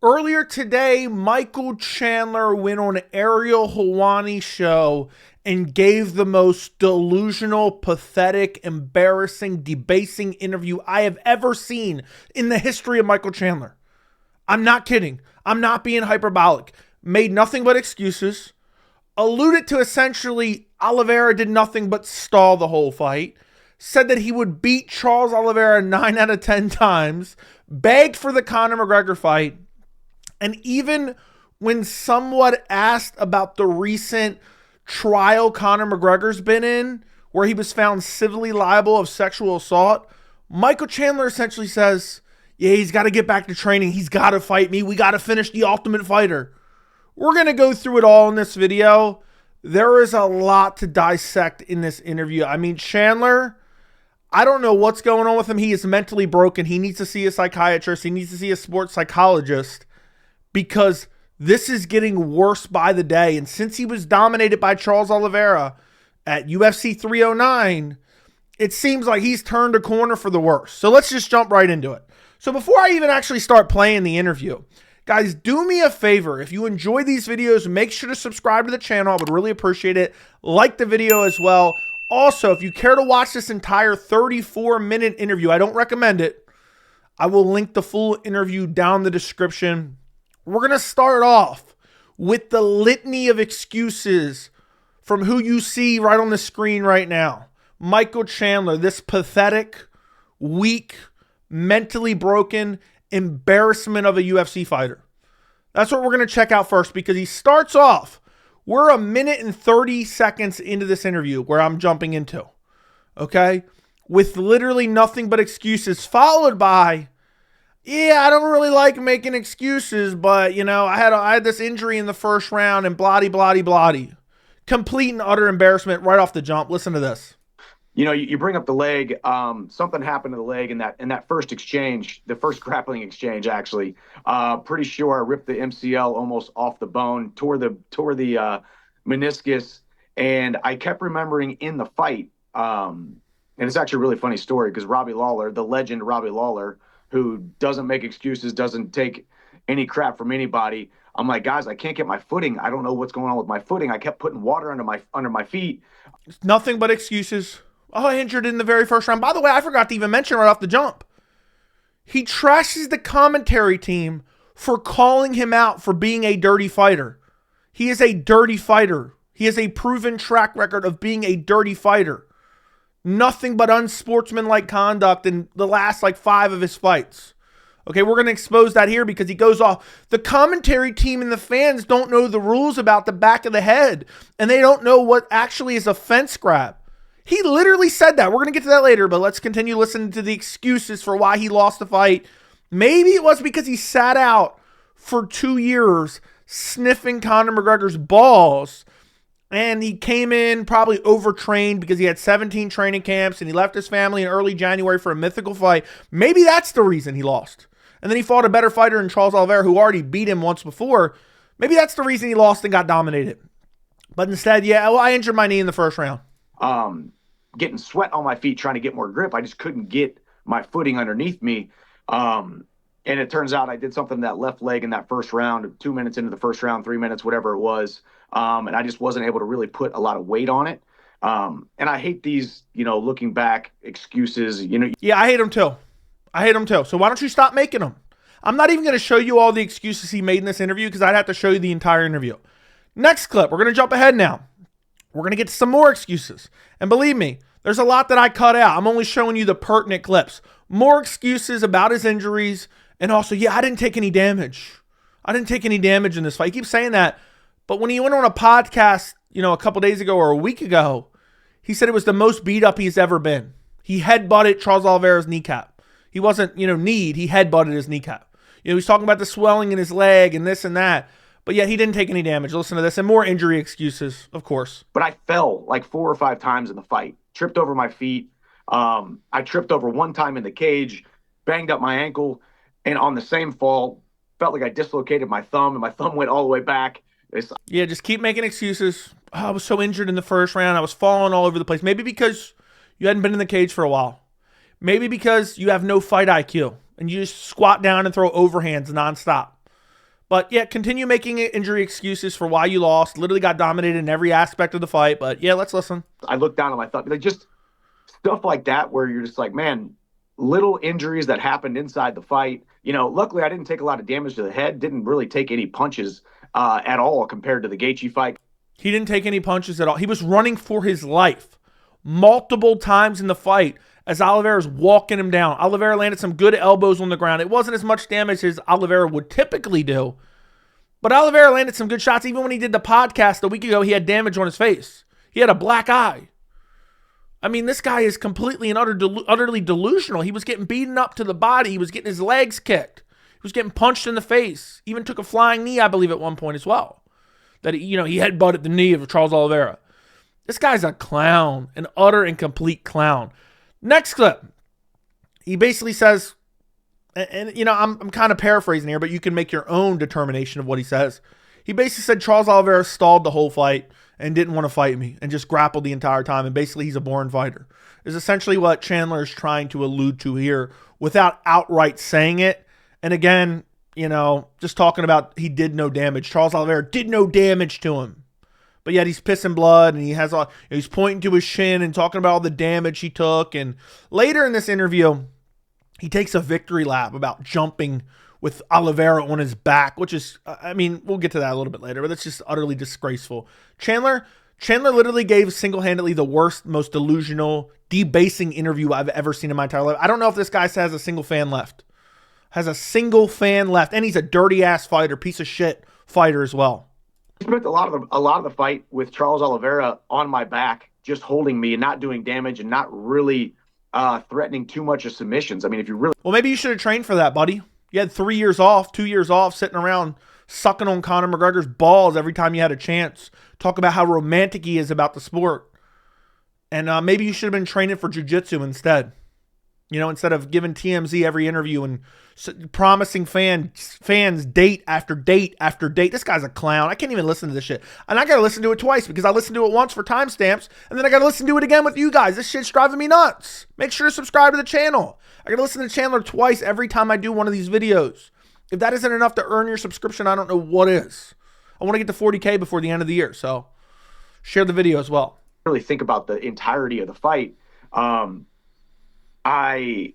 Earlier today, Michael Chandler went on Ariel Helwani's show and gave the most delusional, pathetic, embarrassing, debasing interview I have ever seen in the history of Michael Chandler. I'm not kidding. I'm not being hyperbolic. Made nothing but excuses. Alluded to essentially Oliveira did nothing but stall the whole fight. Said that he would beat Charles Oliveira 9 out of 10 times. Begged for the Conor McGregor fight. And even when somewhat asked about the recent trial Conor McGregor's been in, where he was found civilly liable of sexual assault, Michael Chandler essentially says, yeah, he's got to get back to training. He's got to fight me. We got to finish The Ultimate Fighter. We're going to go through it all in this video. There is a lot to dissect in this interview. I mean, Chandler, I don't know what's going on with him. He is mentally broken. He needs to see a psychiatrist. He needs to see a sports psychologist, because this is getting worse by the day. And since he was dominated by Charles Oliveira at UFC 309, it seems like he's turned a corner for the worse. So let's just jump right into it. So before I even actually start playing the interview, guys, do me a favor. If you enjoy these videos, make sure to subscribe to the channel. I would really appreciate it. Like the video as well. Also, if you care to watch this entire 34-minute interview, I don't recommend it. I will link the full interview down in the description. We're going to start off with the litany of excuses from who you see right on the screen right now. Michael Chandler, this pathetic, weak, mentally broken embarrassment of a UFC fighter. That's what we're going to check out first, because he starts off, we're a minute and 30 seconds into this interview where I'm jumping into, okay, with literally nothing but excuses, followed by, yeah, I don't really like making excuses, but, you know, I had this injury in the first round and blah-de-blah-de-blah-de. Complete and utter embarrassment right off the jump. Listen to this. You know, you bring up the leg. Something happened to the leg in that first exchange, the first grappling exchange, actually. Pretty sure I ripped the MCL almost off the bone, tore the meniscus, and I kept remembering in the fight. And it's actually a really funny story, because Robbie Lawler, the legend Robbie Lawler, who doesn't make excuses, doesn't take any crap from anybody. I'm like, guys, I can't get my footing. I don't know what's going on with my footing. I kept putting water under my feet. It's nothing but excuses. Oh, I injured in the very first round. By the way, I forgot to even mention right off the jump. He trashes the commentary team for calling him out for being a dirty fighter. He is a dirty fighter. He has a proven track record of being a dirty fighter. Nothing but unsportsmanlike conduct in the last 5 of his fights. Okay, we're going to expose that here because he goes off. The commentary team and the fans don't know the rules about the back of the head, and they don't know what actually is a fence grab. He literally said that. We're going to get to that later, but let's continue listening to the excuses for why he lost the fight. Maybe it was because he sat out for 2 years sniffing Conor McGregor's balls, and he came in probably overtrained because he had 17 training camps, and he left his family in early January for a mythical fight. Maybe that's the reason he lost. And then he fought a better fighter in Charles Oliveira, who already beat him once before. Maybe that's the reason he lost and got dominated. But instead, yeah, well, I injured my knee in the first round. Getting sweat on my feet, trying to get more grip. I just couldn't get my footing underneath me. And it turns out I did something to that left leg in that first round, 2 minutes into the first round, 3 minutes, whatever it was. And I just wasn't able to really put a lot of weight on it. And I hate these, looking back excuses, Yeah, I hate them too. So why don't you stop making them? I'm not even going to show you all the excuses he made in this interview, because I'd have to show you the entire interview. Next clip, we're going to jump ahead now. We're going to get to some more excuses. And believe me, there's a lot that I cut out. I'm only showing you the pertinent clips. More excuses about his injuries. And also, yeah, I didn't take any damage. I didn't take any damage in this fight. He keeps saying that. But when he went on a podcast, a couple days ago or a week ago, he said it was the most beat up he's ever been. He headbutted Charles Oliveira's kneecap. He wasn't, kneed. He headbutted his kneecap. He's talking about the swelling in his leg and this and that. But yet he didn't take any damage. Listen to this. And more injury excuses, of course. But I fell 4 or 5 times in the fight. Tripped over my feet. I tripped over one time in the cage. Banged up my ankle. And on the same fall, felt like I dislocated my thumb. And my thumb went all the way back. Yeah, just keep making excuses. Oh, I was so injured in the first round. I was falling all over the place. Maybe because you hadn't been in the cage for a while. Maybe because you have no fight IQ. And you just squat down and throw overhands nonstop. But yeah, continue making injury excuses for why you lost. Literally got dominated in every aspect of the fight. But yeah, let's listen. I looked down at my thought, like just stuff like that, where you're just like, man, little injuries that happened inside the fight. Luckily I didn't take a lot of damage to the head. Didn't really take any punches at all compared to the Gaethje fight. He didn't take any punches at all. He was running for his life multiple times in the fight as Oliveira's walking him down. Oliveira landed some good elbows on the ground. It wasn't as much damage as Oliveira would typically do, but Oliveira landed some good shots. Even when he did the podcast a week ago, he had damage on his face. He had a black eye. I mean, this guy is completely and utterly delusional. He was getting beaten up to the body. He was getting his legs kicked. He was getting punched in the face. Even took a flying knee, I believe, at one point as well. That he headbutted the knee of Charles Oliveira. This guy's a clown, an utter and complete clown. Next clip, he basically says, and I'm kind of paraphrasing here, but you can make your own determination of what he says. He basically said Charles Oliveira stalled the whole fight and didn't want to fight me and just grappled the entire time, and basically he's a born fighter. Is essentially what Chandler is trying to allude to here without outright saying it. And again, just talking about he did no damage. Charles Oliveira did no damage to him. But yet he's pissing blood, and he's pointing to his shin and talking about all the damage he took. And later in this interview, he takes a victory lap about jumping with Oliveira on his back, which is, we'll get to that a little bit later, but it's just utterly disgraceful. Chandler literally gave single-handedly the worst, most delusional, debasing interview I've ever seen in my entire life. I don't know if this guy has a single fan left. And he's a dirty-ass fighter, piece of shit fighter as well. I spent a lot of the fight with Charles Oliveira on my back, just holding me and not doing damage and not really threatening too much of submissions. I mean, if you really... Well, maybe you should have trained for that, buddy. You had 2 years off, sitting around sucking on Conor McGregor's balls every time you had a chance. Talk about how romantic he is about the sport. And maybe you should have been training for jiu-jitsu instead. Instead of giving TMZ every interview and promising fans date after date after date. This guy's a clown. I can't even listen to this shit. And I got to listen to it twice because I listened to it once for timestamps, and then I got to listen to it again with you guys. This shit's driving me nuts. Make sure to subscribe to the channel. I got to listen to Chandler twice every time I do one of these videos. If that isn't enough to earn your subscription, I don't know what is. I want to get to 40K before the end of the year, so share the video as well. Really think about the entirety of the fight. I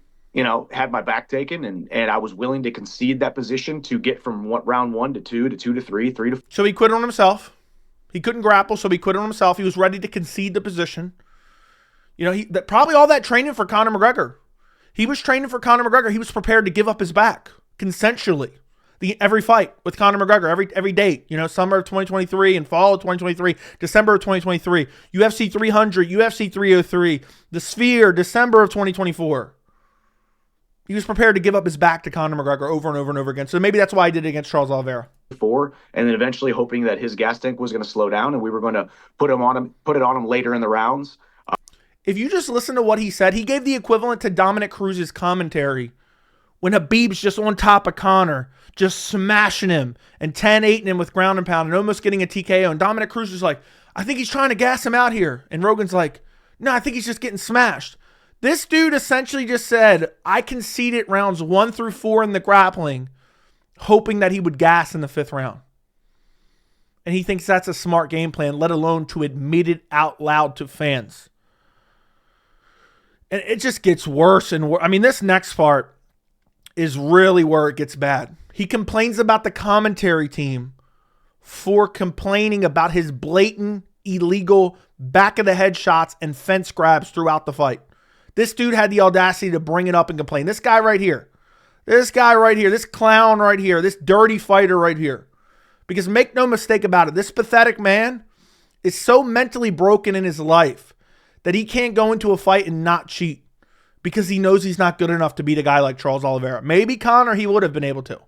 had my back taken, and I was willing to concede that position to get from round 1 to 2 to 2 to 3, 3 to 4. So he quit on himself. He couldn't grapple, so he quit on himself. He was ready to concede the position. Probably all that training for Conor McGregor. He was training for Conor McGregor. He was prepared to give up his back consensually. Every fight with Conor McGregor, every date, summer of 2023 and fall of 2023, December of 2023, UFC 300, UFC 303, the Sphere, December of 2024. He was prepared to give up his back to Conor McGregor over and over and over again. So maybe that's why he did it against Charles Oliveira. And then eventually hoping that his gas tank was going to slow down and we were going to put it on him later in the rounds. If you just listen to what he said, he gave the equivalent to Dominic Cruz's commentary when Habib's just on top of Conor, just smashing him and 10-8ing him with ground and pound and almost getting a TKO. And Dominic Cruz is like, I think he's trying to gas him out here. And Rogan's like, no, I think he's just getting smashed. This dude essentially just said, I conceded rounds 1 through 4 in the grappling, hoping that he would gas in the 5th round. And he thinks that's a smart game plan, let alone to admit it out loud to fans. And it just gets worse and worse. I mean, this next part is really where it gets bad. He complains about the commentary team for complaining about his blatant, illegal back-of-the-head shots and fence grabs throughout the fight. This dude had the audacity to bring it up and complain. This guy right here, this clown right here, this dirty fighter right here. Because make no mistake about it, this pathetic man is so mentally broken in his life that he can't go into a fight and not cheat. Because he knows he's not good enough to beat a guy like Charles Oliveira. Maybe Conor, he would have been able to.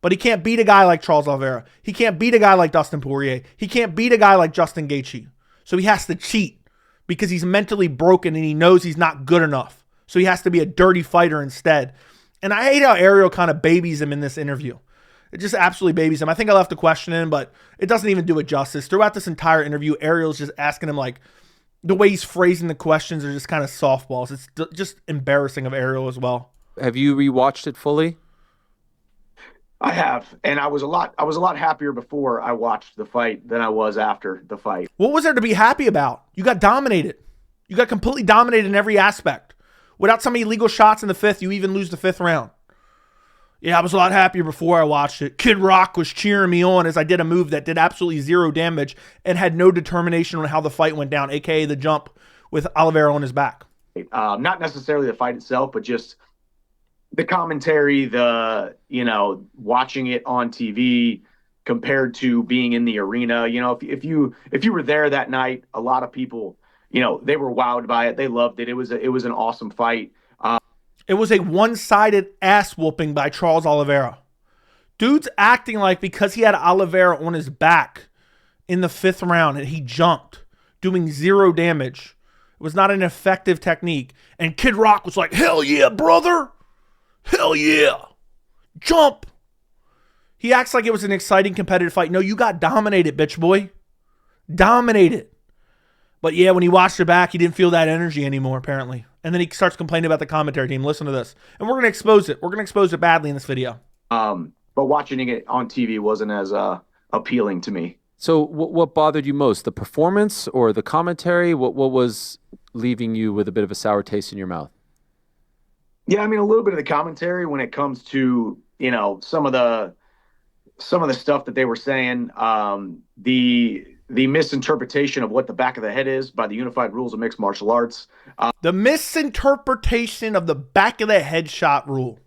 But he can't beat a guy like Charles Oliveira. He can't beat a guy like Dustin Poirier. He can't beat a guy like Justin Gaethje. So he has to cheat because he's mentally broken and he knows he's not good enough. So he has to be a dirty fighter instead. And I hate how Ariel kind of babies him in this interview. It just absolutely babies him. I think I left a question in, but it doesn't even do it justice. Throughout this entire interview, Ariel's just asking him like, the way he's phrasing the questions are just kind of softballs. It's just embarrassing of Ariel as well. Have you rewatched it fully? I have, and I was a lot happier before I watched the fight than I was after the fight. What was there to be happy about? You got dominated. You got completely dominated in every aspect. Without some illegal shots in the fifth, you even lose the fifth round. Yeah, I was a lot happier before I watched it. Kid Rock was cheering me on as I did a move that did absolutely zero damage and had no determination on how the fight went down, aka the jump with Oliveira on his back. Not necessarily the fight itself, but just the commentary, watching it on TV compared to being in the arena. If you were there that night, a lot of people, they were wowed by it. They loved it. It was an awesome fight. It was a one-sided ass whooping by Charles Oliveira. Dude's acting like because he had Oliveira on his back in the fifth round and he jumped, doing zero damage. It was not an effective technique. And Kid Rock was like, hell yeah, brother. Hell yeah. Jump. He acts like it was an exciting competitive fight. No, you got dominated, bitch boy. Dominated. But yeah, when he watched it back, he didn't feel that energy anymore, apparently. And then he starts complaining about the commentary team. Listen to this. And we're going to expose it. We're going to expose it badly in this video. But watching it on TV wasn't as appealing to me. So what bothered you most, the performance or the commentary? What was leaving you with a bit of a sour taste in your mouth? Yeah, I mean, a little bit of the commentary when it comes to, some of the stuff that they were saying, the misinterpretation of what the back of the head is by the unified rules of mixed martial arts. The misinterpretation of the back of the head shot rule.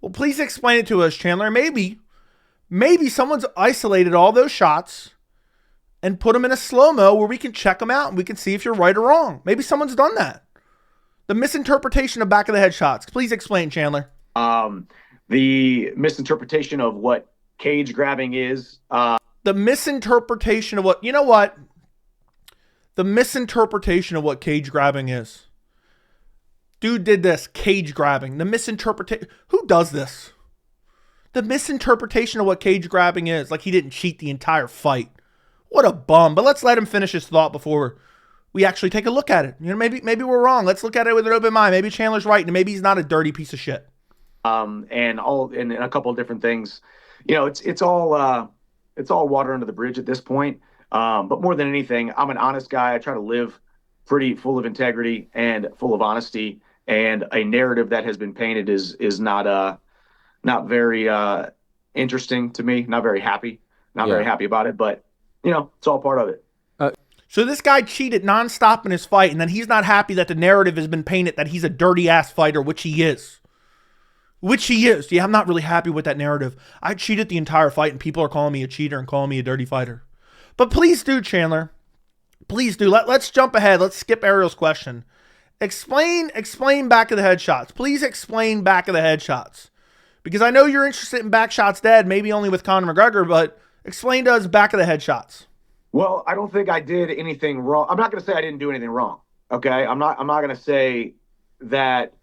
Well, please explain it to us, Chandler. Maybe someone's isolated all those shots and put them in a slow-mo where we can check them out and we can see if you're right or wrong. Maybe someone's done that. The misinterpretation of back of the head shots. Please explain, Chandler. The misinterpretation of what cage grabbing is. The misinterpretation of what, you know what? The misinterpretation of what cage grabbing is. Dude did this, cage grabbing. The misinterpretation. Who does this? The misinterpretation of what cage grabbing is. Like he didn't cheat the entire fight. What a bum. But let's let him finish his thought before we actually take a look at it. Maybe we're wrong. Let's look at it with an open mind. Maybe Chandler's right, and maybe he's not a dirty piece of shit. And a couple of different things. It's all water under the bridge at this point. But more than anything, I'm an honest guy. I try to live pretty full of integrity and full of honesty. And a narrative that has been painted is not very interesting to me. Not very happy. Very happy about it. But it's all part of it. So this guy cheated nonstop in his fight, and then he's not happy that the narrative has been painted that he's a dirty ass fighter, which he is. Yeah, I'm not really happy with that narrative. I cheated the entire fight, and people are calling me a cheater and calling me a dirty fighter. But please do, Chandler. Please do. Let's jump ahead. Let's skip Ariel's question. Explain back of the head shots. Please explain back of the head shots. Because I know you're interested in back shots dead, maybe only with Conor McGregor, but explain to us back of the head shots. Well, I don't think I did anything wrong. I'm not going to say I didn't do anything wrong. Okay, I'm not going to say that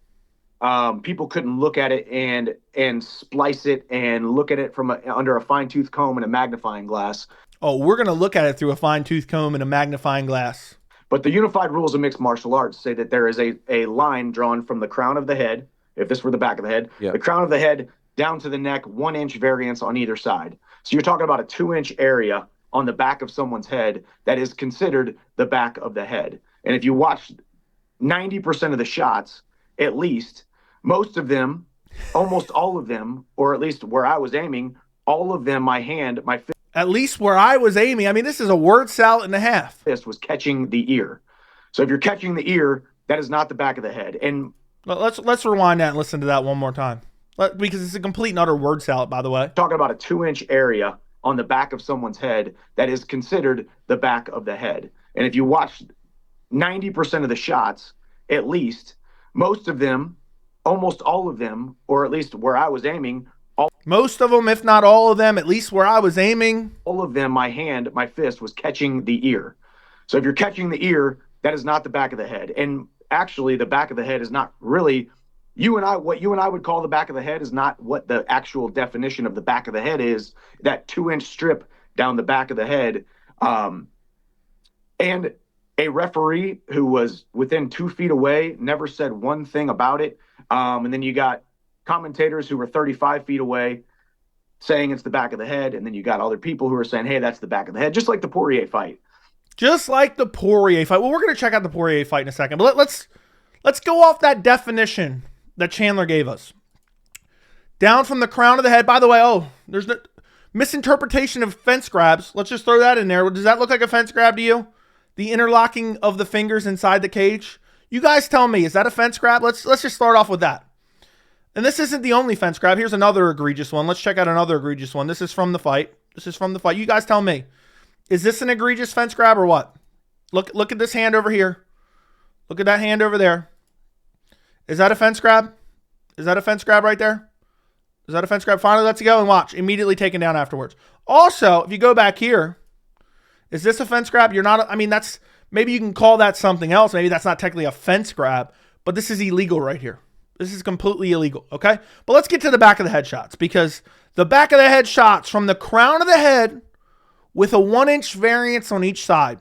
people couldn't look at it and splice it and look at it from under a fine-tooth comb and a magnifying glass. Oh, we're going to look at it through a fine-tooth comb and a magnifying glass. But the unified rules of mixed martial arts say that there is a line drawn from the crown of the head, if this were the back of the head, the crown of the head down to the neck, 1-inch variance on either side. So you're talking about a 2-inch area on the back of someone's head that is considered the back of the head. And if you watch 90% of the shots, at least, most of them, almost all of them, or at least where I was aiming, all of them, my fist. At least where I was aiming. I mean, this is a word salad and a half. Fist was catching the ear. So if you're catching the ear, that is not the back of the head. And let's rewind that and listen to that one more time. Because it's a complete and utter word salad, by the way. Talking about a 2-inch area on the back of someone's head that is considered the back of the head. And if you watch 90% of the shots, at least, most of them, almost all of them, or at least where I was aiming, most of them, if not all of them, at least where I was aiming, all of them, my fist was catching the ear. So if you're catching the ear, that is not the back of the head. And actually, the back of the head is not really what you and I would call the back of the head is not what the actual definition of the back of the head is. That 2-inch strip down the back of the head. And a referee who was within 2 feet away never said one thing about it. And then you got commentators who were 35 feet away saying it's the back of the head, and then you got other people who are saying, hey, that's the back of the head, just like the Poirier fight. Just like the Poirier fight. Well, we're going to check out the Poirier fight in a second, but let's go off that definition that Chandler gave us. Down from the crown of the head. By the way, there's no misinterpretation of fence grabs. Let's just throw that in there. Does that look like a fence grab to you? The interlocking of the fingers inside the cage? You guys tell me, is that a fence grab? Let's just start off with that. And this isn't the only fence grab. Here's another egregious one. Let's check out another egregious one. This is from the fight. You guys tell me. Is this an egregious fence grab or what? Look at this hand over here. Look at that hand over there. Is that a fence grab? Is that a fence grab right there? Is that a fence grab? Finally, let's go and watch. Immediately taken down afterwards. Also, if you go back here, is this a fence grab? That's, maybe you can call that something else. Maybe that's not technically a fence grab, but this is illegal right here. This is completely illegal, okay? But let's get to the back of the head shots, because the back of the head shots from the crown of the head with a 1-inch variance on each side.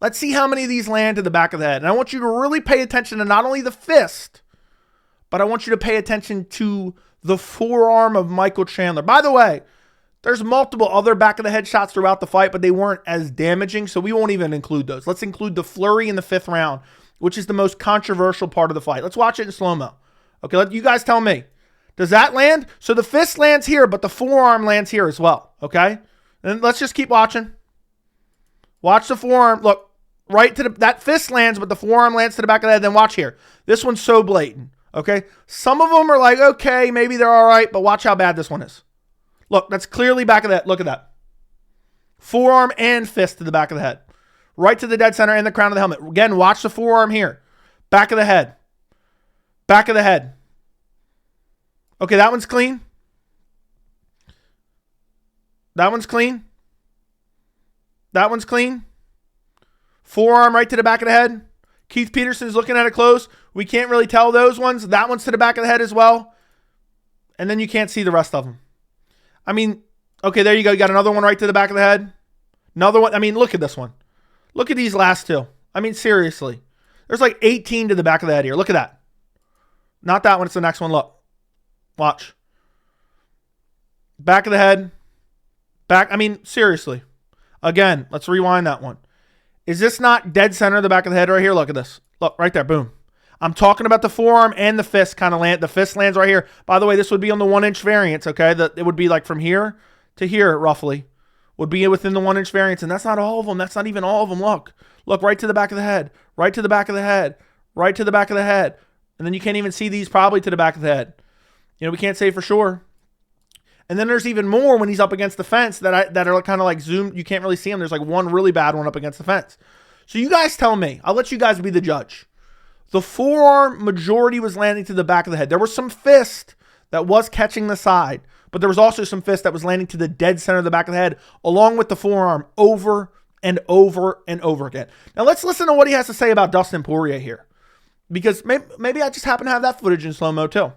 Let's see how many of these land to the back of the head. And I want you to really pay attention to not only the fist, but I want you to pay attention to the forearm of Michael Chandler. By the way, there's multiple other back of the head shots throughout the fight, but they weren't as damaging, so we won't even include those. Let's include the flurry in the 5th round, which is the most controversial part of the fight. Let's watch it in slow-mo. Okay, let you guys tell me. Does that land? So the fist lands here, but the forearm lands here as well, okay? And let's just keep watching. Watch the forearm. Look, right to that fist lands, but the forearm lands to the back of the head. Then watch here. This one's so blatant, okay? Some of them are like, okay, maybe they're all right, but watch how bad this one is. Look, that's clearly back of that. Look at that. Forearm and fist to the back of the head. Right to the dead center and the crown of the helmet. Again, watch the forearm here. Back of the head. Back of the head. Okay, that one's clean. That one's clean. That one's clean. Forearm right to the back of the head. Keith Peterson's looking at it close. We can't really tell those ones. That one's to the back of the head as well. And then you can't see the rest of them. Okay, there you go. You got another one right to the back of the head. Another one. Look at this one. Look at these last two. Seriously. There's like 18 to the back of the head here. Look at that. Not that one. It's the next one. Look. Watch. Back of the head. Back. Seriously. Again, let's rewind that one. Is this not dead center of the back of the head right here? Look at this. Look, right there. Boom. I'm talking about the forearm and the fist kind of land. The fist lands right here. By the way, this would be on the 1-inch variance, okay? It would be like from here to here, roughly. Would be within the 1-inch variance. And that's not all of them. That's not even all of them. Look. Look, right to the back of the head. Right to the back of the head. Right to the back of the head. And then you can't even see these probably to the back of the head. We can't say for sure. And then there's even more when he's up against the fence that are kind of like zoomed. You can't really see them. There's like one really bad one up against the fence. So you guys tell me. I'll let you guys be the judge. The forearm majority was landing to the back of the head. There was some fist that was catching the side, but there was also some fist that was landing to the dead center of the back of the head, along with the forearm over and over and over again. Now let's listen to what he has to say about Dustin Poirier here, because maybe I just happen to have that footage in slow-mo too.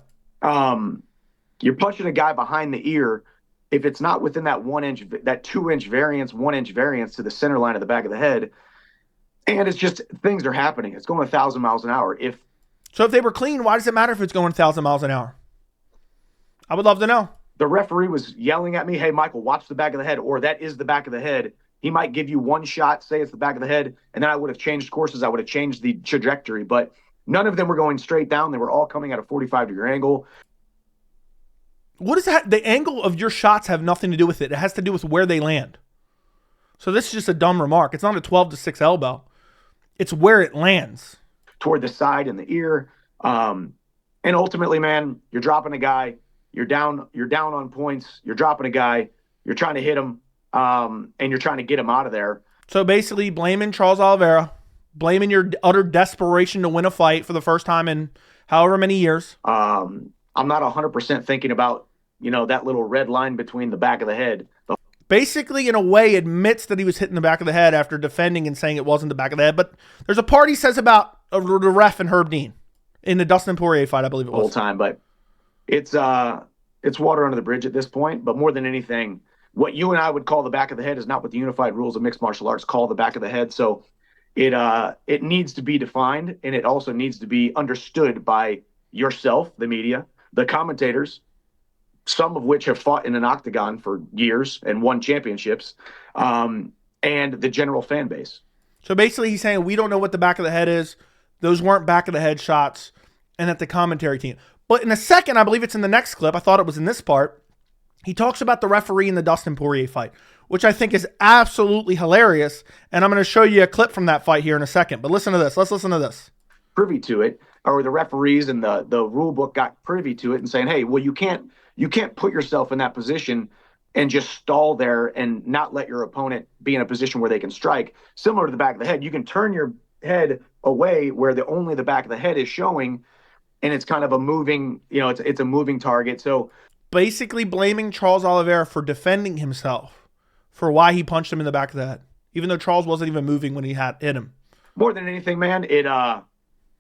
You're punching a guy behind the ear. If it's not within that 1-inch, that 2-inch variance, 1-inch variance to the center line of the back of the head, and it's just things are happening. It's going 1,000 miles an hour. If they were clean, why does it matter if it's going 1,000 miles an hour? I would love to know. The referee was yelling at me, hey, Michael, watch the back of the head, or that is the back of the head. He might give you one shot, say it's the back of the head, and then I would have changed courses. I would have changed the trajectory, but none of them were going straight down. They were all coming at a 45-degree angle. What is that? The angle of your shots have nothing to do with it. It has to do with where they land. So this is just a dumb remark. It's not a 12-6 elbow. It's where it lands. Toward the side and the ear. And ultimately, man, you're dropping a guy. You're down on points. You're dropping a guy. You're trying to hit him. And you're trying to get him out of there. So basically blaming Charles Oliveira, blaming your utter desperation to win a fight for the first time in however many years. I'm not 100% thinking about, that little red line between the back of the head. Basically, in a way, admits that he was hitting the back of the head after defending and saying it wasn't the back of the head. But there's a part he says about the ref and Herb Dean in the Dustin Poirier fight, I believe it was. The whole time, but it's water under the bridge at this point. But more than anything, what you and I would call the back of the head is not what the unified rules of mixed martial arts call the back of the head. So it needs to be defined, and it also needs to be understood by yourself, the media, the commentators, some of which have fought in an octagon for years and won championships, and the general fan base. So basically he's saying we don't know what the back of the head is. Those weren't back of the head shots, and that the commentary team. But in a second, I believe it's in the next clip, I thought it was in this part, he talks about the referee in the Dustin Poirier fight, which I think is absolutely hilarious. And I'm going to show you a clip from that fight here in a second. But listen to this. Let's listen to this. Privy to it, or the referees and the rule book got privy to it and saying, hey, well, you can't put yourself in that position and just stall there and not let your opponent be in a position where they can strike. Similar to the back of the head, you can turn your head away where only the back of the head is showing, and it's kind of a moving, it's a moving target. So basically blaming Charles Oliveira for defending himself for why he punched him in the back of the head, even though Charles wasn't even moving when he hit him. More than anything, man,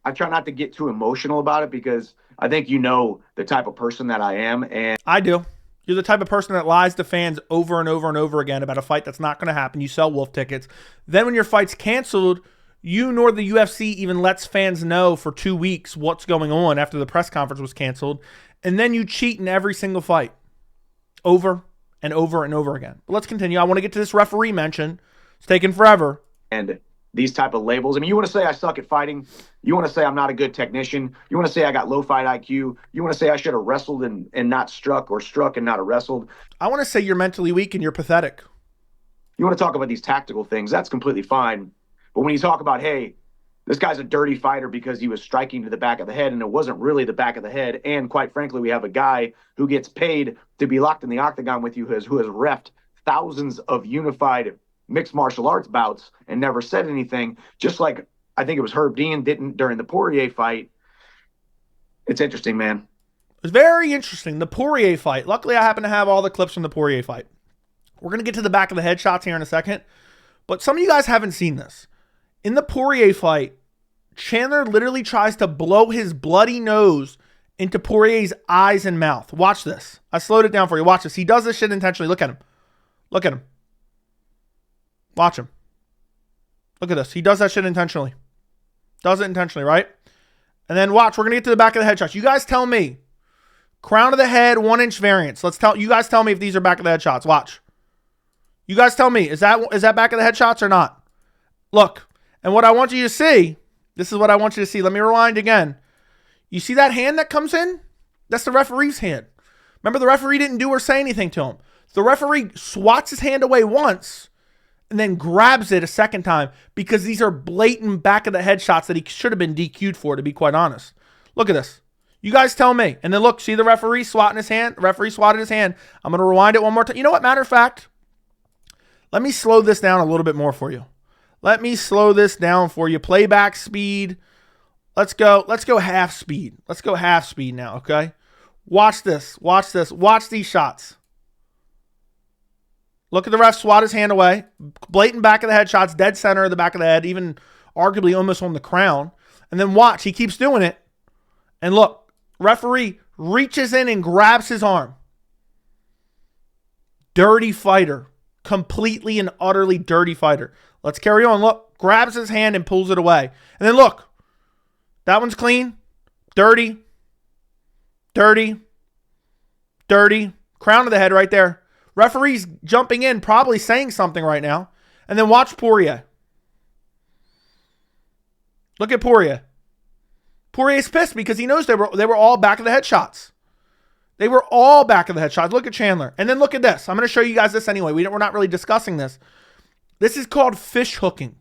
I try not to get too emotional about it because I think the type of person that I am. And I do. You're the type of person that lies to fans over and over and over again about a fight that's not going to happen. You sell wolf tickets. Then when your fight's canceled, you nor the UFC even lets fans know for 2 weeks what's going on after the press conference was canceled. And then you cheat in every single fight over and over and over again. But let's continue. I want to get to this referee mention. It's taking forever. And these type of labels. I mean, you want to say I suck at fighting. You want to say I'm not a good technician. You want to say I got low fight IQ. You want to say I should have wrestled and not struck, or struck and not wrestled. I want to say you're mentally weak and you're pathetic. You want to talk about these tactical things. That's completely fine. But when you talk about, hey, this guy's a dirty fighter because he was striking to the back of the head, and it wasn't really the back of the head. And quite frankly, we have a guy who gets paid to be locked in the octagon with you, who has reffed thousands of unified mixed martial arts bouts and never said anything, just like I think it was Herb Dean didn't during the Poirier fight. It's interesting, man. It's very interesting. The Poirier fight. Luckily, I happen to have all the clips from the Poirier fight. We're going to get to the back of the head shots here in a second, but some of you guys haven't seen this. In the Poirier fight, Chandler literally tries to blow his bloody nose into Poirier's eyes and mouth. Watch this. I slowed it down for you. Watch this. He does this shit intentionally. Look at him. Look at him. Watch him. Look at this. He does that shit intentionally. Does it intentionally, right? And then watch. We're going to get to the back of the head shots. You guys tell me. Crown of the head, 1-inch variance. You guys tell me if these are back of the head shots. Watch. You guys tell me. Is that back of the head shots or not? Look. And what I want you to see, this is what I want you to see. Let me rewind again. You see that hand that comes in? That's the referee's hand. Remember, the referee didn't do or say anything to him. The referee swats his hand away once and then grabs it a second time because these are blatant back of the head shots that he should have been DQ'd for, to be quite honest. Look at this. You guys tell me. And then look, see the referee swatting his hand? The referee swatted his hand. I'm going to rewind it one more time. You know what? Matter of fact, let me slow this down a little bit more for you. Let me slow this down for you. Playback speed. Let's go half speed. Let's go half speed now, okay? Watch this. Watch this. Watch these shots. Look at the ref swat his hand away. Blatant back of the head shots, dead center of the back of the head, even arguably almost on the crown. And then watch, he keeps doing it. And look, referee reaches in and grabs his arm. Dirty fighter. Completely and utterly dirty fighter. Let's carry on. Look, grabs his hand and pulls it away. And then look, that one's clean. Dirty. Dirty. Dirty. Crown of the head right there. Referee's jumping in, probably saying something right now. And then watch Poirier. Look at Poirier. Poirier's pissed because he knows they were all back of the head shots. They were all back of the head shots. Look at Chandler. And then look at this. I'm going to show you guys this anyway. We're not really discussing this. This is called fish hooking.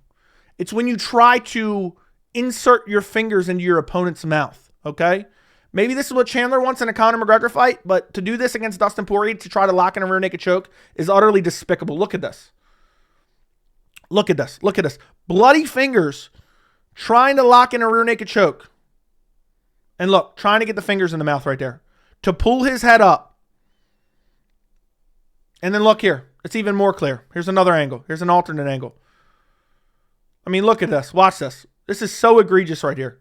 It's when you try to insert your fingers into your opponent's mouth, okay? Maybe this is what Chandler wants in a Conor McGregor fight, but to do this against Dustin Poirier to try to lock in a rear naked choke is utterly despicable. Look at this. Look at this. Look at this. Bloody fingers trying to lock in a rear naked choke. And look, trying to get the fingers in the mouth right there. To pull his head up. And then look here. It's even more clear. Here's another angle. Here's an alternate angle. I mean, look at this. Watch this. This is so egregious right here.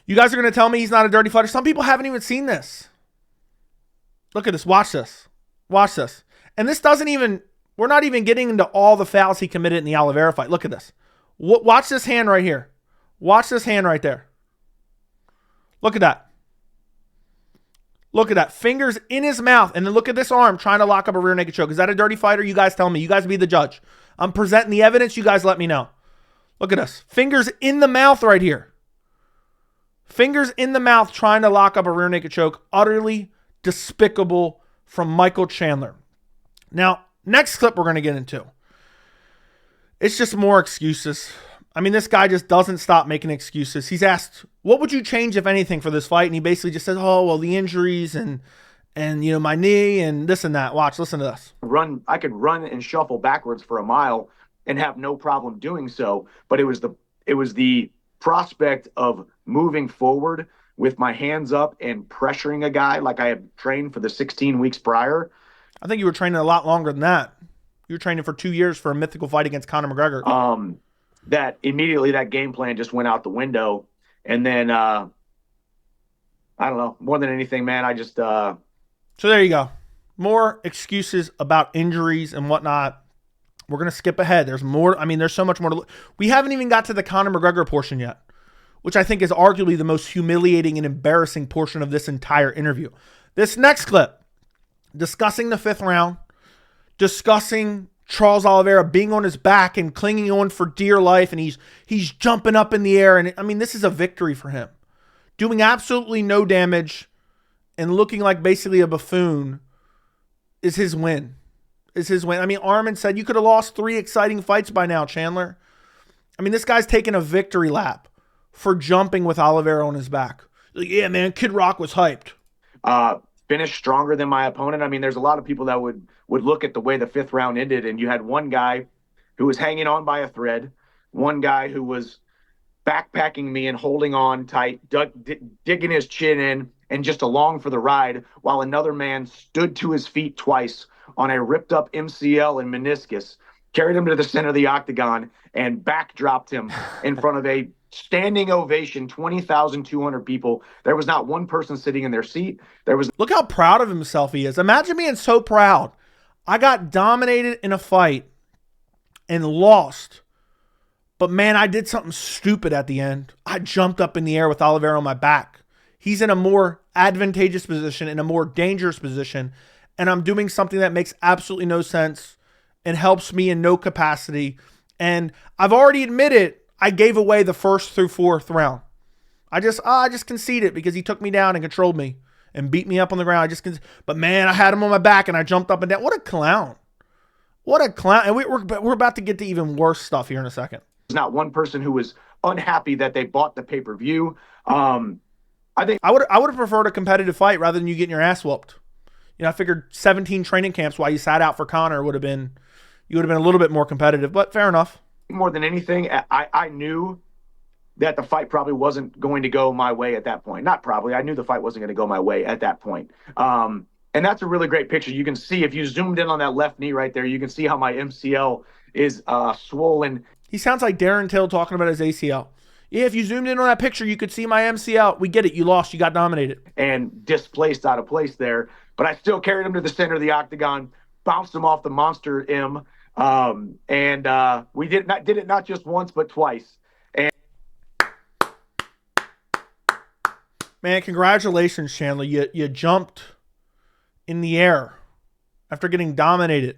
You guys are going to tell me he's not a dirty fighter? Some people haven't even seen this. Look at this. Watch this. Watch this. And this doesn't even, we're not even getting into all the fouls he committed in the Oliveira fight. Look at this. Watch this hand right here. Watch this hand right there. Look at that. Look at that. Fingers in his mouth. And then look at this arm trying to lock up a rear naked choke. Is that a dirty fighter? You guys tell me. You guys be the judge. I'm presenting the evidence. You guys let me know. Look at us. Fingers in the mouth right here. Fingers in the mouth trying to lock up a rear naked choke. Utterly despicable from Michael Chandler. Now, next clip we're going to get into. It's just more excuses. I mean, this guy just doesn't stop making excuses. He's asked, what would you change, if anything, for this fight? And he basically just says, oh, well, the injuries and you know, my knee and this and that. Watch, listen to this. I could run and shuffle backwards for a mile and have no problem doing so. But it was the prospect of moving forward with my hands up and pressuring a guy like I had trained for the 16 weeks prior. I think you were training a lot longer than that. You were training for 2 years for a mythical fight against Conor McGregor. That immediately that game plan just went out the window. And then, I don't know, more than anything, man, I just... So there you go. More excuses about injuries and whatnot. We're going to skip ahead. There's more. I mean, there's so much more to look. We haven't even got to the Conor McGregor portion yet, which I think is arguably the most humiliating and embarrassing portion of this entire interview. This next clip, discussing the 5th round, discussing Charles Oliveira being on his back and clinging on for dear life, and he's jumping up in the air. And I mean, this is a victory for him. Doing absolutely no damage and looking like basically a buffoon is his win. I mean, Armin said you could have lost 3 exciting fights by now, Chandler. I mean, this guy's taking a victory lap for jumping with Oliveira on his back. Like, yeah, man, Kid Rock was hyped. Finished stronger than my opponent. I mean, there's a lot of people that would look at the way the 5th round ended, and you had one guy who was hanging on by a thread, one guy who was backpacking me and holding on tight, digging his chin in and just along for the ride, while another man stood to his feet twice on a ripped up MCL and meniscus, carried him to the center of the octagon, and backdropped him in front of a standing ovation, 20,200 people. There was not one person sitting in their seat. Look how proud of himself he is. Imagine being so proud. I got dominated in a fight and lost. But man, I did something stupid at the end. I jumped up in the air with Oliveira on my back. He's in a more advantageous position, in a more dangerous position. And I'm doing something that makes absolutely no sense and helps me in no capacity. And I've already admitted I gave away the 1st through 4th round. I just conceded because he took me down and controlled me and beat me up on the ground. But man, I had him on my back and I jumped up and down. What a clown. What a clown. And we're about to get to even worse stuff here in a second. There's not one person who was unhappy that they bought the pay-per-view. I think I would have preferred a competitive fight rather than you getting your ass whooped. You know, I figured 17 training camps while you sat out for Conor you would have been a little bit more competitive, but fair enough. More than anything, I knew that the fight probably wasn't going to go my way at that point. Not probably. I knew the fight wasn't going to go my way at that point. And that's a really great picture. You can see, if you zoomed in on that left knee right there, you can see how my MCL is swollen. He sounds like Darren Till talking about his ACL. Yeah, if you zoomed in on that picture, you could see my MCL. We get it. You lost. You got dominated. And displaced out of place there. But I still carried him to the center of the octagon, bounced him off the monster M. And we did it not just once, but twice. And man, congratulations, Chandler. You jumped in the air after getting dominated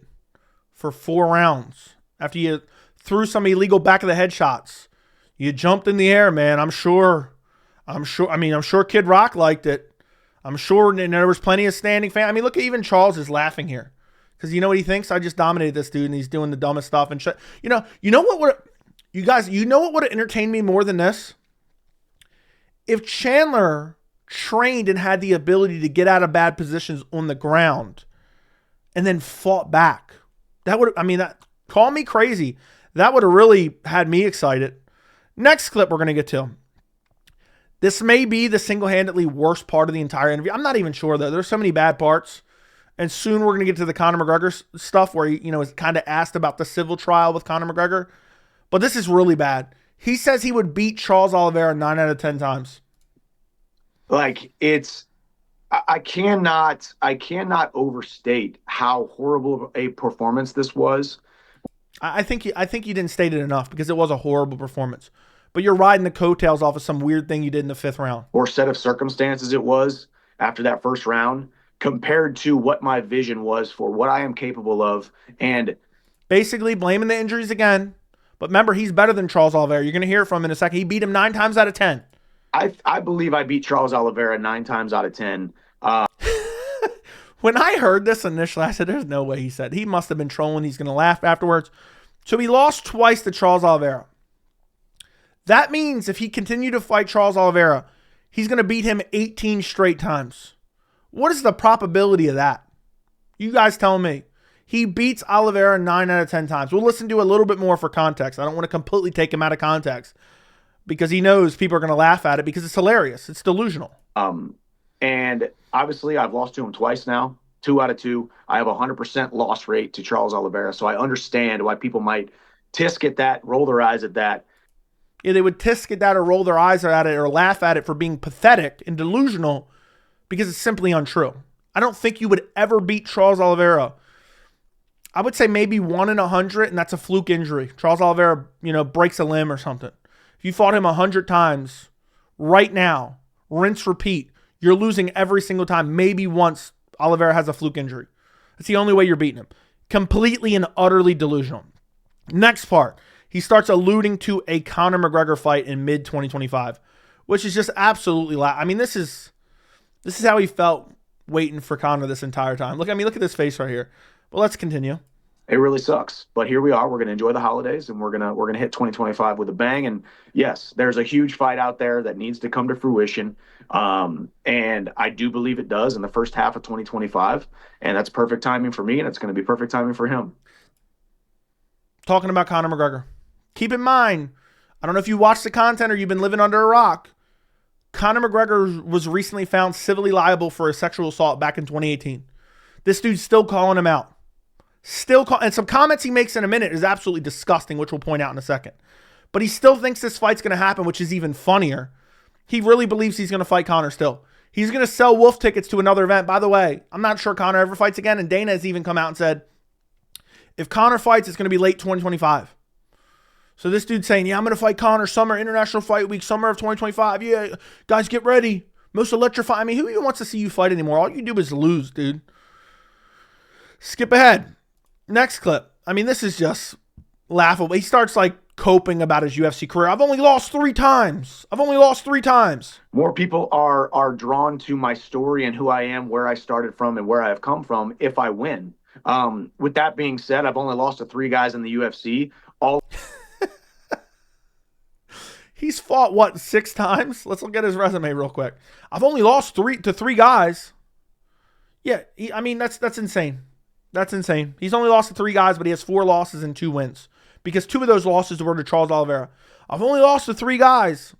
for 4 rounds. After you threw some illegal back of the head shots. You jumped in the air, man. I'm sure Kid Rock liked it. I'm sure there was plenty of standing fans. I mean, look, even Charles is laughing here. Because you know what he thinks? I just dominated this dude and he's doing the dumbest stuff and shit. You know what would have entertained me more than this? If Chandler trained and had the ability to get out of bad positions on the ground and then fought back. Call me crazy. That would have really had me excited. Next clip we're going to get to. This may be the single-handedly worst part of the entire interview. I'm not even sure, though. There's so many bad parts. And soon we're going to get to the Conor McGregor stuff where he, is kind of asked about the civil trial with Conor McGregor. But this is really bad. He says he would beat Charles Oliveira 9 out of 10 times. Like, I cannot overstate how horrible a performance this was. I think you didn't state it enough because it was a horrible performance. But you're riding the coattails off of some weird thing you did in the 5th round. Or set of circumstances it was. after that first round compared to what my vision was for what I am capable of. And basically blaming the injuries again. But remember, he's better than Charles Oliveira. You're going to hear from him in a second. He beat him 9 times out of 10. I believe I beat Charles Oliveira 9 times out of 10. When I heard this initially, I said, there's no way he said. He must have been trolling. He's going to laugh afterwards. So he lost twice to Charles Oliveira. That means if he continued to fight Charles Oliveira, he's going to beat him 18 straight times. What is the probability of that? You guys tell me. He beats Oliveira 9 out of 10 times. We'll listen to a little bit more for context. I don't want to completely take him out of context because he knows people are going to laugh at it because it's hilarious. It's delusional. And obviously, I've lost to him twice now, 2 out of 2. I have a 100% loss rate to Charles Oliveira, so I understand why people might tisk at that, roll their eyes at that. Yeah, they would tisk at that or roll their eyes at it or laugh at it for being pathetic and delusional because it's simply untrue. I don't think you would ever beat Charles Oliveira. I would say maybe 1 in 100, and that's a fluke injury. Charles Oliveira, breaks a limb or something. If you fought him 100 times right now, rinse, repeat, you're losing every single time. Maybe once Oliveira has a fluke injury. That's the only way you're beating him. Completely and utterly delusional. Next part, he starts alluding to a Conor McGregor fight in mid-2025, which is just absolutely this is how he felt waiting for Conor this entire time. Look at this face right here. But let's continue. It really sucks, but here we are. We're going to enjoy the holidays, and we're going to hit 2025 with a bang. And yes, there's a huge fight out there that needs to come to fruition, and I do believe it does in the first half of 2025, and that's perfect timing for me, and it's going to be perfect timing for him. Talking about Conor McGregor, keep in mind, I don't know if you watched the content or you've been living under a rock. Conor McGregor was recently found civilly liable for a sexual assault back in 2018. This dude's still calling him out. And some comments he makes in a minute is absolutely disgusting, which we'll point out in a second. But he still thinks this fight's going to happen, which is even funnier. He really believes he's going to fight Conor still. He's going to sell wolf tickets to another event. By the way, I'm not sure Conor ever fights again, and Dana has even come out and said, if Conor fights, it's going to be late 2025. So this dude's saying, yeah, I'm going to fight Conor, summer, international fight week, summer of 2025. Yeah, guys, get ready. Most electrifying. Who even wants to see you fight anymore? All you do is lose, dude. Skip ahead. Next clip. This is just laughable. He starts coping about his UFC career. I've only lost 3 times. More people are drawn to my story and who I am, where I started from, and where I have come from if I win. With that being said, I've only lost to 3 guys in the UFC. He's fought, 6 times? Let's look at his resume real quick. I've only lost 3 guys. Yeah, that's insane. That's insane. He's only lost to 3 guys, but he has 4 losses and 2 wins. Because 2 of those losses were to Charles Oliveira. I've only lost to 3 guys.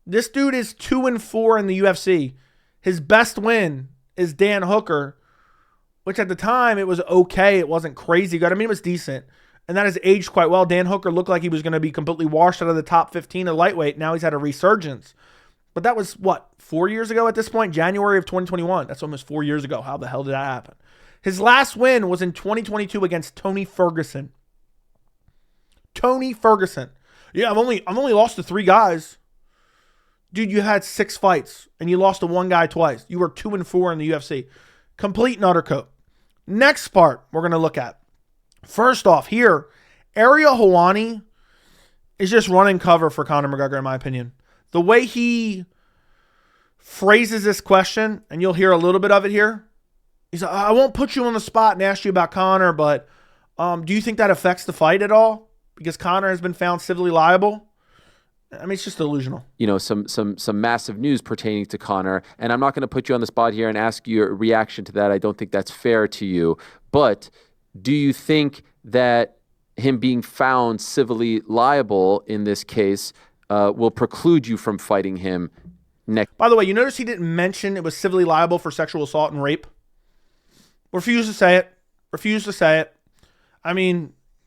This dude is 2-4 in the UFC. His best win is Dan Hooker, which at the time it was okay. It wasn't crazy good. It was decent. And that has aged quite well. Dan Hooker looked like he was going to be completely washed out of the top 15 of lightweight. Now he's had a resurgence. But that was, 4 years ago at this point? January of 2021. That's almost 4 years ago. How the hell did that happen? His last win was in 2022 against Tony Ferguson. Yeah, I've only lost to 3 guys. Dude, you had 6 fights and you lost to 1 guy twice. You were 2-4 in the UFC. Complete and utter cope. Next part we're going to look at. First off here, Ariel Helwani is just running cover for Conor McGregor in my opinion. The way he phrases this question, and you'll hear a little bit of it here. He's like, I won't put you on the spot and ask you about Conor, but do you think that affects the fight at all? Because Conor has been found civilly liable. It's just delusional. Some massive news pertaining to Conor, and I'm not going to put you on the spot here and ask your reaction to that. I don't think that's fair to you. But do you think that him being found civilly liable in this case will preclude you from fighting him next? By the way, you notice he didn't mention it was civilly liable for sexual assault and rape? Refuse to say it.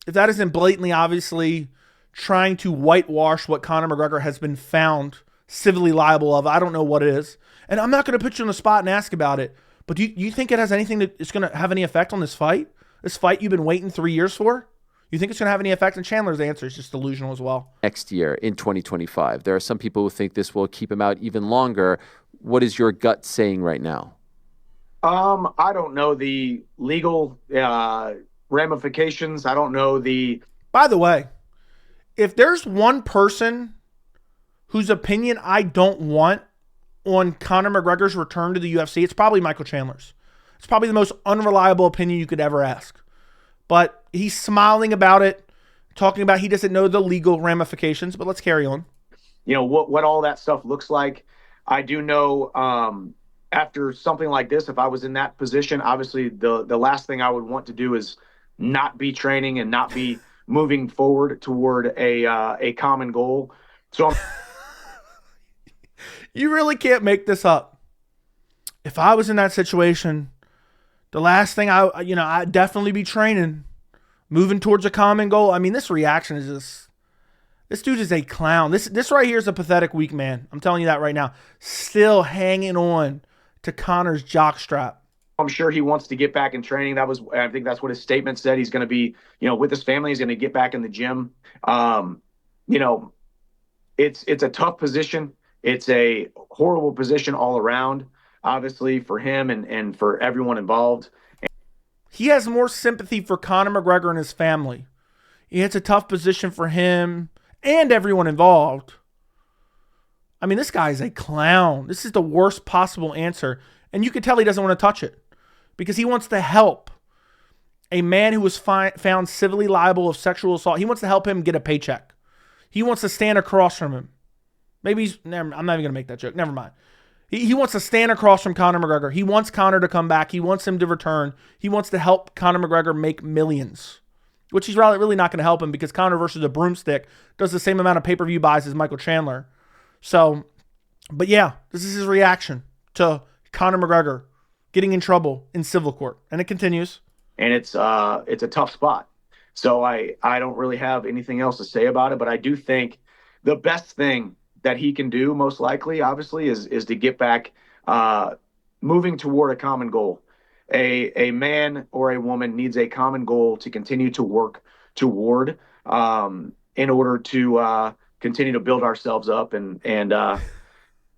If that isn't blatantly, obviously, trying to whitewash what Conor McGregor has been found civilly liable of, I don't know what it is. And I'm not going to put you on the spot and ask about it. But do you think it has anything that it's going to have any effect on this fight? This fight you've been waiting 3 years for? You think it's going to have any effect? And Chandler's answer is just delusional as well. Next year in 2025. There are some people who think this will keep him out even longer. what is your gut saying right now? I don't know the legal ramifications. I don't know the. By the way, if there's one person whose opinion I don't want on Conor McGregor's return to the UFC, it's probably Michael Chandler's. It's probably the most unreliable opinion you could ever ask. But he's smiling about it, talking about he doesn't know the legal ramifications, but let's carry on. You know, what all that stuff looks like. I do know after something like this, if I was in that position, obviously the last thing I would want to do is not be training and not be moving forward toward a common goal. So you really can't make this up. If I was in that situation, the last thing I'd definitely be training, moving towards a common goal. I mean, this reaction is just, this dude is a clown. This right here is a pathetic weak man. I'm telling you that right now. Still hanging on to Conor's jockstrap. I'm sure he wants to get back in training. I think that's what his statement said. He's going to be, with his family. He's going to get back in the gym. It's a tough position. It's a horrible position all around, obviously, for him and for everyone involved. He has more sympathy for Conor McGregor and his family. It's a tough position for him and everyone involved. I mean, this guy is a clown. This is the worst possible answer. And you can tell he doesn't want to touch it because he wants to help a man who was found civilly liable of sexual assault. He wants to help him get a paycheck. He wants to stand across from him. I'm not even going to make that joke. Never mind. He wants to stand across from Conor McGregor. He wants Conor to come back. He wants him to return. He wants to help Conor McGregor make millions, which he's really not going to help him because Conor versus a broomstick does the same amount of pay-per-view buys as Michael Chandler. So, but yeah, this is his reaction to Conor McGregor getting in trouble in civil court. And it continues. And it's a tough spot. So I don't really have anything else to say about it, but I do think the best thing that he can do, most likely, obviously, is to get back moving toward a common goal. A man or a woman needs a common goal to continue to work toward in order to continue to build ourselves up. And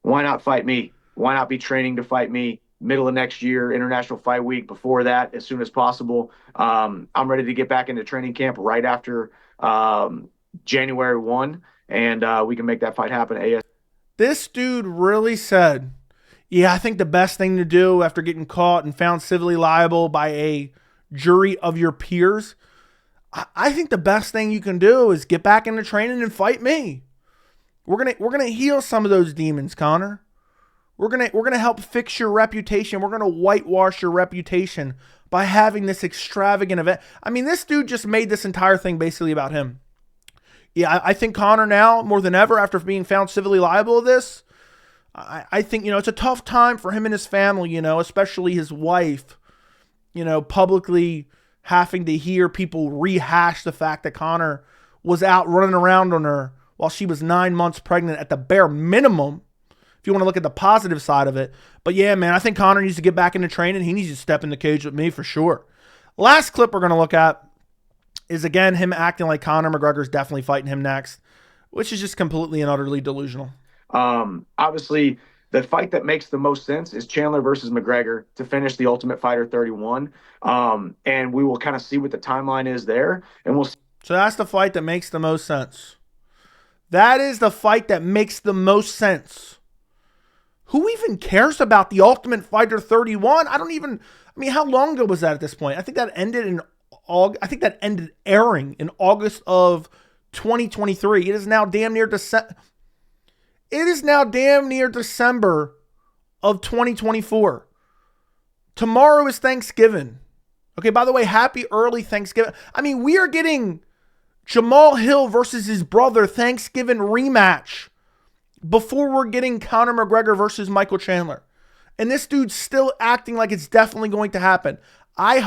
why not fight me? Why not be training to fight me? Middle of next year, International Fight Week. Before that, as soon as possible. I'm ready to get back into training camp right after January 1. And we can make that fight happen. This dude really said, yeah, I think the best thing to do after getting caught and found civilly liable by a jury of your peers, I think the best thing you can do is get back into training and fight me. We're gonna heal some of those demons, Conor. We're gonna help fix your reputation. We're gonna whitewash your reputation by having this extravagant event. I mean, this dude just made this entire thing basically about him. Yeah, I think Conor now, more than ever, after being found civilly liable of this, I think, it's a tough time for him and his family, especially his wife, publicly having to hear people rehash the fact that Conor was out running around on her while she was 9 months pregnant at the bare minimum, if you want to look at the positive side of it. But yeah, man, I think Conor needs to get back into training. He needs to step in the cage with me for sure. Last clip we're going to look at is, again, him acting like Conor McGregor's definitely fighting him next, which is just completely and utterly delusional. Obviously, the fight that makes the most sense is Chandler versus McGregor to finish the Ultimate Fighter 31. And we will kind of see what the timeline is there. And we'll see. So that's the fight that makes the most sense. That is the fight that makes the most sense. Who even cares about the Ultimate Fighter 31? How long ago was that at this point? I think that ended airing in August of 2023. It is now damn near December of 2024. Tomorrow is Thanksgiving. Okay, by the way, happy early Thanksgiving. I mean, we are getting Jamal Hill versus his brother Thanksgiving rematch before we're getting Conor McGregor versus Michael Chandler. And this dude's still acting like it's definitely going to happen. I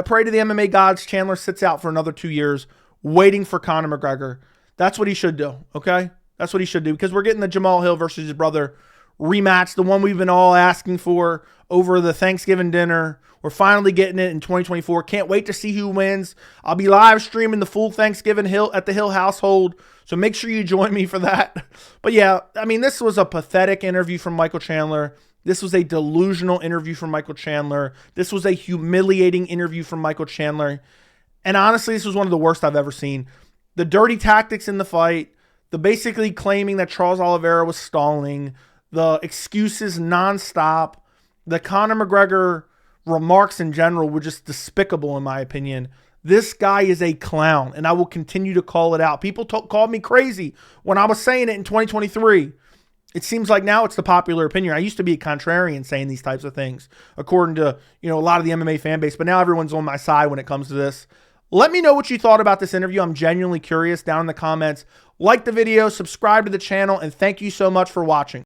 pray to the MMA gods Chandler sits out for another 2 years waiting for Conor McGregor. That's what he should do, okay? That's what he should do, because we're getting the Jamal Hill versus his brother rematch, the one we've been all asking for over the Thanksgiving dinner We're finally getting it in 2024. Can't wait to see who wins. I'll be live streaming the full Thanksgiving at the Hill household, so make sure you join me for that. But yeah, I mean, this was a pathetic interview from Michael Chandler. This was a delusional interview from Michael Chandler. This was a humiliating interview from Michael Chandler. And honestly, this was one of the worst I've ever seen. The dirty tactics in the fight, the basically claiming that Charles Oliveira was stalling, the excuses nonstop, the Conor McGregor remarks in general were just despicable in my opinion. This guy is a clown, and I will continue to call it out. People called me crazy when I was saying it in 2023. It seems like now it's the popular opinion. I used to be a contrarian saying these types of things, according to a lot of the MMA fan base, but now everyone's on my side when it comes to this. Let me know what you thought about this interview. I'm genuinely curious down in the comments. Like the video, subscribe to the channel, and thank you so much for watching.